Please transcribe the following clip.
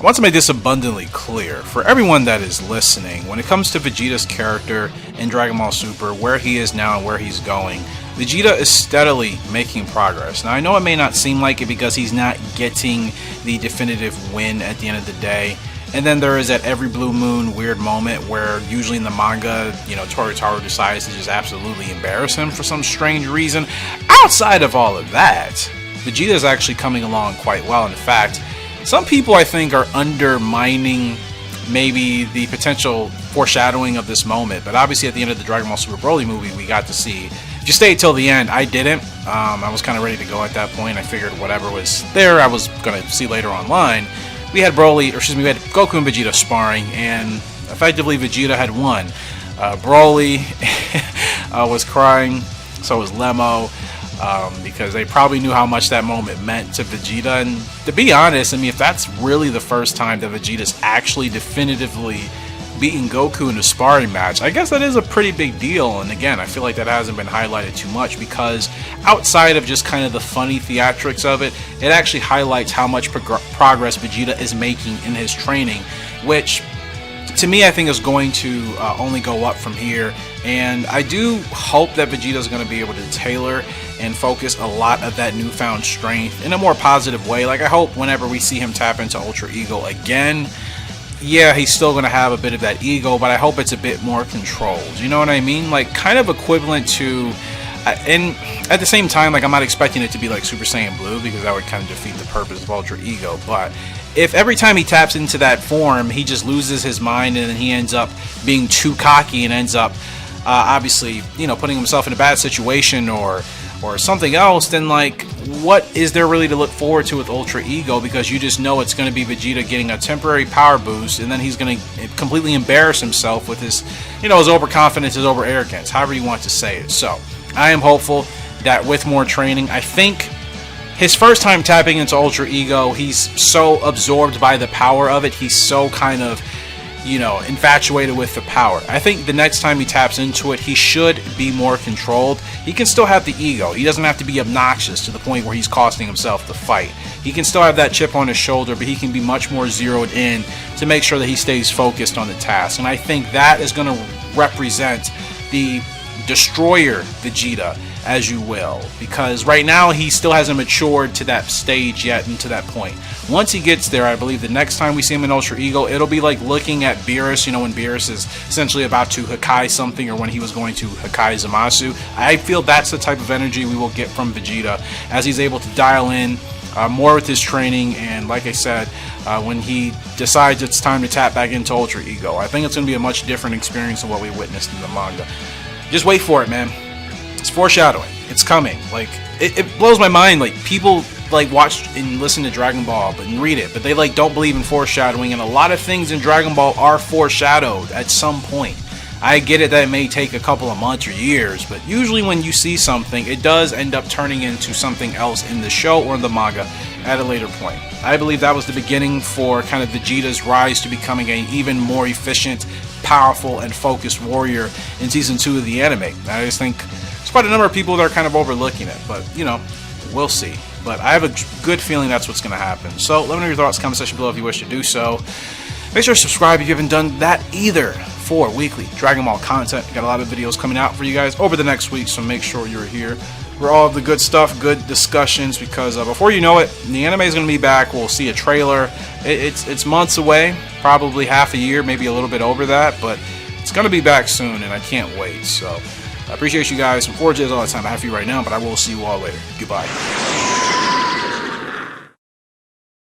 I want to make this abundantly clear for everyone that is listening. When it comes to Vegeta's character in Dragon Ball Super, where he is now and where he's going, Vegeta is steadily making progress. Now, I know it may not seem like it because he's not getting the definitive win at the end of the day. And then there is that every blue moon weird moment where usually in the manga, you know, Toru decides to just absolutely embarrass him for some strange reason. Outside of all of that, Vegeta is actually coming along quite well. In fact, some people, I think, are undermining maybe the potential foreshadowing of this moment. But obviously, at the end of the Dragon Ball Super Broly movie, we got to see. If you stayed till the end, I didn't. I was kind of ready to go at that point. I figured whatever was there, I was going to see later online. We had we had Goku and Vegeta sparring, and effectively Vegeta had won. Broly was crying, so was Lemo. Because they probably knew how much that moment meant to Vegeta. And to be honest, I mean, if that's really the first time that Vegeta's actually definitively beating Goku in a sparring match, I guess that is a pretty big deal. And again, I feel like that hasn't been highlighted too much, because outside of just kind of the funny theatrics of it, it actually highlights how much progress Vegeta is making in his training, which to me I think is going to only go up from here. And I do hope that Vegeta is going to be able to tailor and focus a lot of that newfound strength in a more positive way. Like, I hope whenever we see him tap into Ultra Ego again, yeah, he's still going to have a bit of that ego, but I hope it's a bit more controlled. You know what I mean? Like, kind of equivalent to, and at the same time, like, I'm not expecting it to be like Super Saiyan Blue, because that would kind of defeat the purpose of Ultra Ego. But if every time he taps into that form, he just loses his mind and then he ends up being too cocky and ends up obviously, you know, putting himself in a bad situation or something else, then like, what is there really to look forward to with Ultra Ego? Because you just know it's going to be Vegeta getting a temporary power boost, and then he's going to completely embarrass himself with his, you know, his overconfidence, his over arrogance, however you want to say it. So I am hopeful that with more training, I think his first time tapping into Ultra Ego, he's so absorbed by the power of it, he's so kind of, you know, infatuated with the power. I think the next time he taps into it, he should be more controlled. He can still have the ego. He doesn't have to be obnoxious to the point where he's costing himself the fight. He can still have that chip on his shoulder, but he can be much more zeroed in to make sure that he stays focused on the task. And I think that is going to represent the destroyer Vegeta, as you will, because right now he still hasn't matured to that stage yet and to that point. Once he gets there, I believe the next time we see him in Ultra Ego, it'll be like looking at Beerus, you know, when Beerus is essentially about to Hakai something, or when he was going to Hakai Zamasu. I feel that's the type of energy we will get from Vegeta as he's able to dial in more with his training, and like I said, when he decides it's time to tap back into Ultra Ego, I think it's going to be a much different experience than what we witnessed in the manga. Just wait for it, man. It's foreshadowing. It's coming. Like, it blows my mind. Like, people like watch and listen to Dragon Ball and read it, but they like don't believe in foreshadowing, and a lot of things in Dragon Ball are foreshadowed at some point. I get it that it may take a couple of months or years, but usually when you see something, it does end up turning into something else in the show or in the manga at a later point. I believe that was the beginning for kind of Vegeta's rise to becoming an even more efficient, powerful, and focused warrior in Season 2 of the anime. I just think there's quite a number of people that are kind of overlooking it, but, you know, we'll see. But I have a good feeling that's what's going to happen. So let me know your thoughts in the comment section below if you wish to do so. Make sure to subscribe if you haven't done that either for weekly Dragon Ball content. Got a lot of videos coming out for you guys over the next week, so make sure you're here for all of the good stuff, good discussions, because before you know it, the anime is going to be back. We'll see a trailer. It's months away, probably half a year, maybe a little bit over that, but it's going to be back soon, and I can't wait. So I appreciate you guys. I'm 4J's all the time. I have you right now, but I will see you all later. Goodbye.